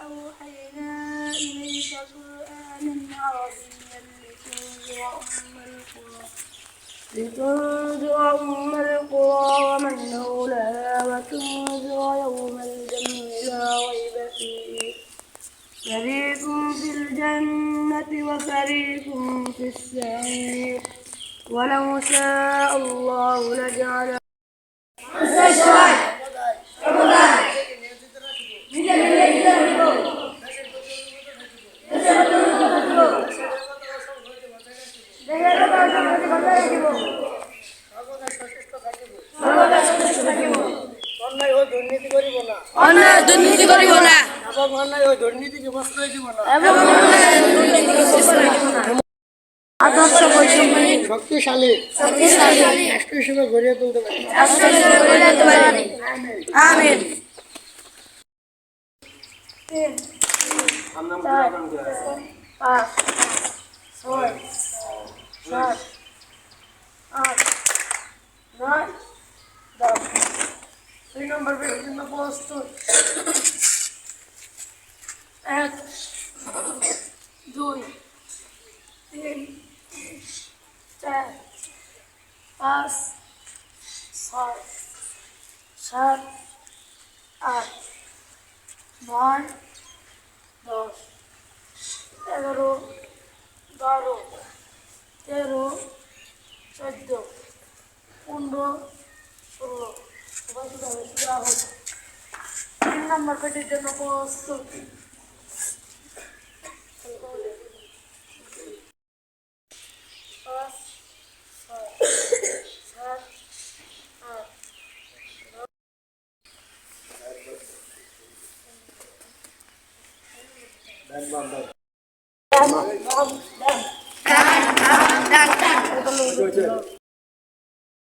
أوحينا إليك قرآنا عربيا لتنذر أم القرى ومن حولها وتنذر يوم الجمع لا ريب فيه فريق في الجنة وفريق في السعير ولو شاء الله لجعل অন্যায় দুর্নীতি করিব না এবং অন্যায় ও দুর্নীতিকে প্রশ্রয় দিব না আদর্শ বৈষম্য শক্তিশালী রাষ্ট্র হিসেবে গড়ে তুলতে পারি। আমিন। 3 4 5 6 7 8 9 10 2 নম্বর বিভিন্ন প্রস্তুত 1 2 3 4 5 6 7 8 9 10 11 12 13 14 15 16 3 নম্বর পেটির জন্য প্রস্তুত 5 6 7 8